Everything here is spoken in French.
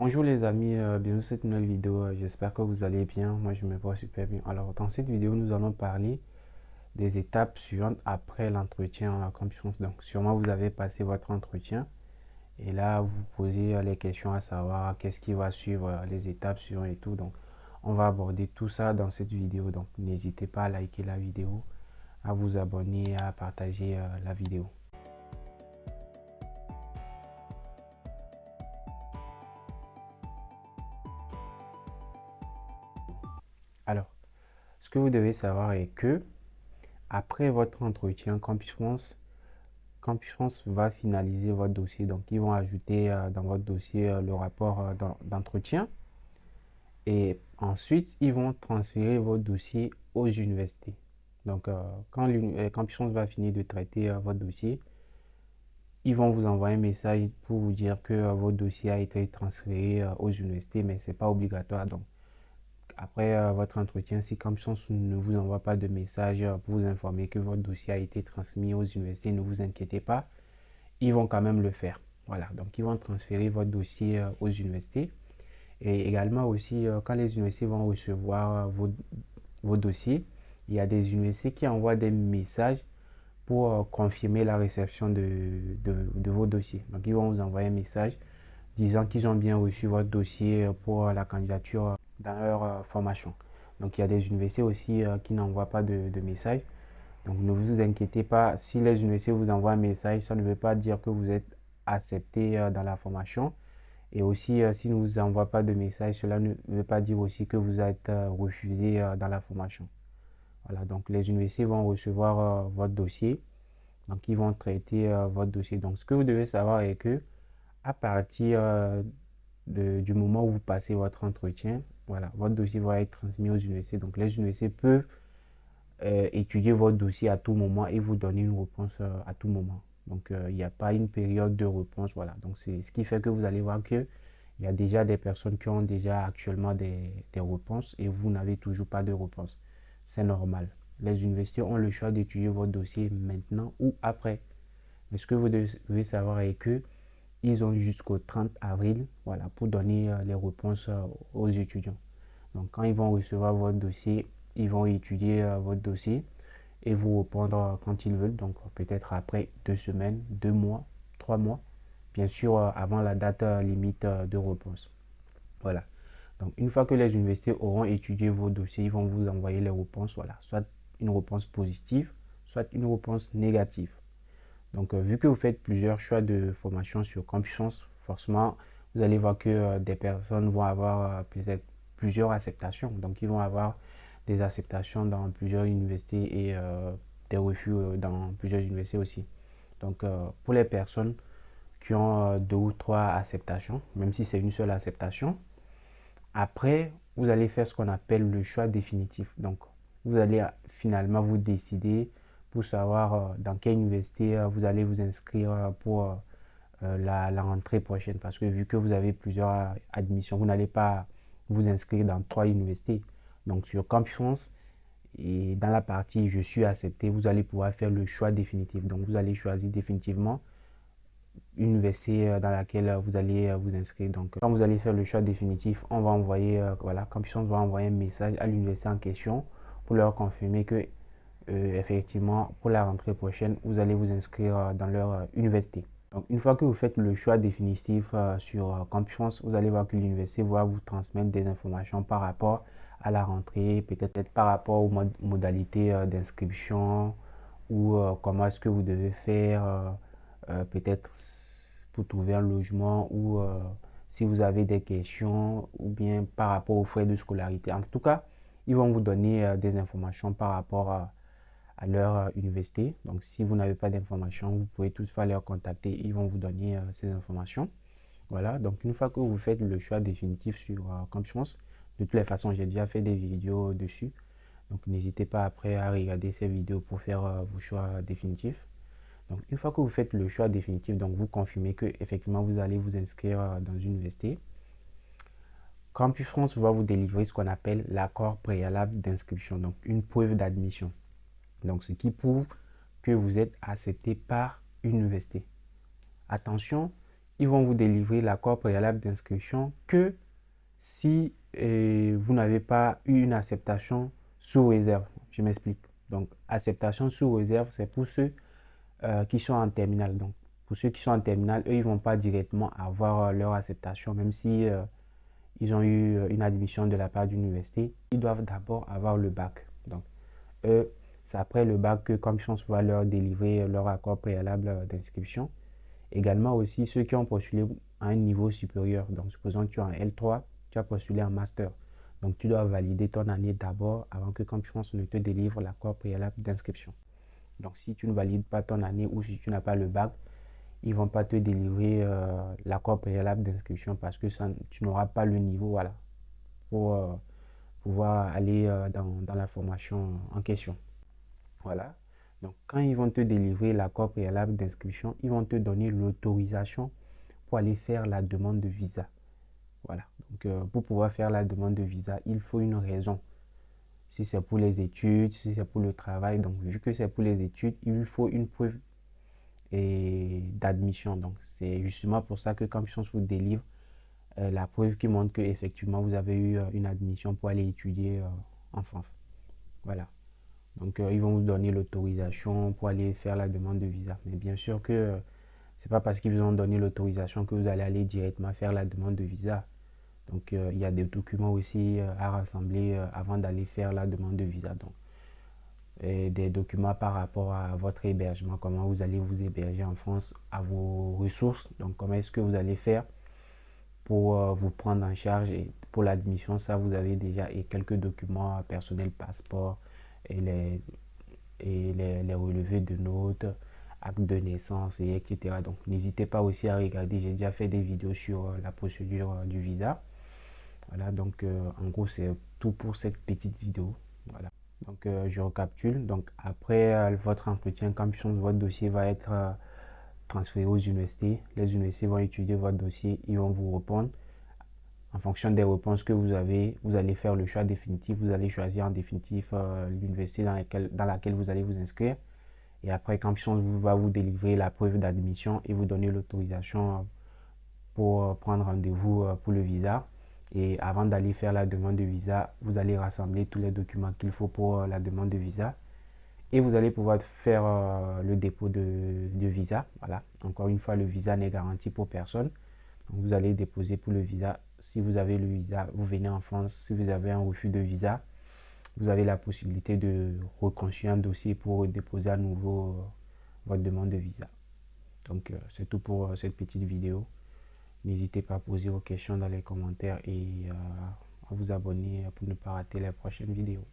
Bonjour les amis, bienvenue sur cette nouvelle vidéo. J'espère que vous allez bien. Moi je me vois super bien. Alors dans cette vidéo nous allons parler des étapes suivantes après l'entretien en confiance. Donc sûrement vous avez passé votre entretien et là vous posez les questions à savoir qu'est-ce qui va suivre, les étapes suivantes et tout. Donc on va aborder tout ça dans cette vidéo. Donc n'hésitez pas à liker la vidéo, à vous abonner, à partager la vidéo. Alors ce que vous devez savoir est que après votre entretien Campus France va finaliser votre dossier. Donc, ils vont ajouter dans votre dossier le rapport d'entretien. Et ensuite, ils vont transférer votre dossier aux universités. Donc, quand Campus France va finir de traiter votre dossier, ils vont vous envoyer un message pour vous dire que votre dossier a été transféré aux universités, mais ce n'est pas obligatoire. Donc, après votre entretien, si Campus ne vous envoie pas de message pour vous informer que votre dossier a été transmis aux universités, ne vous inquiétez pas, ils vont quand même le faire. Voilà, donc ils vont transférer votre dossier aux universités. Et également aussi, quand les universités vont recevoir vos dossiers, il y a des universités qui envoient des messages pour confirmer la réception de vos dossiers. Donc ils vont vous envoyer un message disant qu'ils ont bien reçu votre dossier pour la candidature dans leur formation. Donc il y a des universités aussi qui n'envoient pas de message. Donc ne vous inquiétez pas, si les universités vous envoient un message, ça ne veut pas dire que vous êtes accepté dans la formation. Et aussi, s'ils ne vous envoient pas de message, cela ne veut pas dire aussi que vous êtes refusé dans la formation. Voilà, donc les universités vont recevoir votre dossier. Donc ils vont traiter votre dossier. Donc ce que vous devez savoir est que à partir du moment où vous passez votre entretien, voilà, votre dossier va être transmis aux universités. Donc les universités peuvent étudier votre dossier à tout moment et vous donner une réponse à tout moment. Donc, il n'y a pas une période de réponse. Voilà. Donc, c'est ce qui fait que vous allez voir que il y a déjà des personnes qui ont déjà actuellement des réponses et vous n'avez toujours pas de réponse. C'est normal. Les universités ont le choix d'étudier votre dossier maintenant ou après. Mais ce que vous devez savoir est que ils ont jusqu'au 30 avril, voilà, pour donner les réponses aux étudiants. Donc, quand ils vont recevoir votre dossier, ils vont étudier votre dossier et vous répondre quand ils veulent. Donc, peut-être après 2 semaines, 2 mois, 3 mois. Bien sûr, avant la date limite de réponse. Voilà. Donc, une fois que les universités auront étudié vos dossiers, ils vont vous envoyer les réponses. Voilà. Soit une réponse positive, soit une réponse négative. Donc, vu que vous faites plusieurs choix de formation sur Campus, forcément, vous allez voir que des personnes vont avoir peut-être plusieurs acceptations. Donc, ils vont avoir des acceptations dans plusieurs universités et des refus dans plusieurs universités aussi. Donc, pour les personnes qui ont 2 ou 3 acceptations, même si c'est une seule acceptation, après, vous allez faire ce qu'on appelle le choix définitif. Donc, vous allez finalement vous décider pour savoir dans quelle université vous allez vous inscrire pour la rentrée prochaine. Parce que vu que vous avez plusieurs admissions, vous n'allez pas vous inscrire dans 3 universités. Donc, sur Campus France, et dans la partie je suis accepté, vous allez pouvoir faire le choix définitif. Donc, vous allez choisir définitivement une université dans laquelle vous allez vous inscrire. Donc, quand vous allez faire le choix définitif, on va envoyer, voilà, Campus va envoyer un message à l'université en question pour leur confirmer que, effectivement, pour la rentrée prochaine, vous allez vous inscrire dans leur université. Donc, une fois que vous faites le choix définitif sur Campus, vous allez voir que l'université va vous transmettre des informations par rapport à la rentrée, peut-être par rapport aux modalités d'inscription ou comment est-ce que vous devez faire, peut-être pour trouver un logement ou si vous avez des questions ou bien par rapport aux frais de scolarité. En tout cas, ils vont vous donner des informations par rapport à leur université. Donc, si vous n'avez pas d'informations, vous pouvez toutefois les contacter. Ils vont vous donner ces informations. Voilà. Donc, une fois que vous faites le choix définitif sur Campus, de toutes les façons, j'ai déjà fait des vidéos dessus. Donc, n'hésitez pas après à regarder ces vidéos pour faire vos choix définitifs. Donc, une fois que vous faites le choix définitif, donc vous confirmez que effectivement vous allez vous inscrire dans une université, Campus France va vous délivrer ce qu'on appelle l'accord préalable d'inscription, donc une preuve d'admission. Donc, ce qui prouve que vous êtes accepté par une université. Attention, ils vont vous délivrer l'accord préalable d'inscription que si vous n'avez pas eu une acceptation sous réserve. Je m'explique. Donc, acceptation sous réserve, c'est pour ceux qui sont en terminale. Donc, pour ceux qui sont en terminale, eux, ils ne vont pas directement avoir leur acceptation, même si ils ont eu une admission de la part d'une université. Ils doivent d'abord avoir le bac. Donc, eux, c'est après le bac que Compétences va leur délivrer leur accord préalable d'inscription. Également aussi ceux qui ont postulé à un niveau supérieur. Donc, supposons que tu as un L3, tu as postulé en master. Donc, tu dois valider ton année d'abord avant que Compétences ne te délivre l'accord préalable d'inscription. Donc, si tu ne valides pas ton année ou si tu n'as pas le bac, ils ne vont pas te délivrer l'accord préalable d'inscription parce que tu n'auras pas le niveau, voilà, pour pouvoir aller dans la formation en question. Voilà. Donc, quand ils vont te délivrer l'accord préalable d'inscription, ils vont te donner l'autorisation pour aller faire la demande de visa. Voilà. Donc, pour pouvoir faire la demande de visa, il faut une raison. Si c'est pour les études, si c'est pour le travail. Donc, vu que c'est pour les études, il faut une preuve d'admission. Donc, c'est justement pour ça que Campus vous délivre la preuve qui montre que effectivement vous avez eu une admission pour aller étudier en France. Voilà. Donc, ils vont vous donner l'autorisation pour aller faire la demande de visa. Mais bien sûr que c'est pas parce qu'ils vous ont donné l'autorisation que vous allez aller directement faire la demande de visa. Donc, il y a des documents aussi à rassembler avant d'aller faire la demande de visa. Donc, des documents par rapport à votre hébergement, comment vous allez vous héberger en France, à vos ressources. Donc, comment est-ce que vous allez faire pour vous prendre en charge. Et pour l'admission, ça, vous avez déjà et quelques documents personnels, passeport et les relevés de notes, acte de naissance, et etc. Donc, n'hésitez pas aussi à regarder. J'ai déjà fait des vidéos sur la procédure du visa. Voilà, donc en gros, c'est tout pour cette petite vidéo. Voilà. Donc, je récapitule. Donc, après votre entretien, Campus, votre dossier va être transféré aux universités. Les universités vont étudier votre dossier. Ils vont vous répondre. En fonction des réponses que vous avez, vous allez faire le choix définitif. Vous allez choisir en définitif l'université dans laquelle vous allez vous inscrire. Et après, Campus va vous délivrer la preuve d'admission et vous donner l'autorisation pour prendre rendez-vous pour le visa. Et avant d'aller faire la demande de visa, vous allez rassembler tous les documents qu'il faut pour la demande de visa. Et vous allez pouvoir faire le dépôt de visa. Voilà. Encore une fois, le visa n'est garanti pour personne. Donc, vous allez déposer pour le visa. Si vous avez le visa, vous venez en France. Si vous avez un refus de visa, vous avez la possibilité de reconstruire un dossier pour déposer à nouveau votre demande de visa. Donc, c'est tout pour cette petite vidéo. N'hésitez pas à poser vos questions dans les commentaires et à vous abonner pour ne pas rater les prochaines vidéos.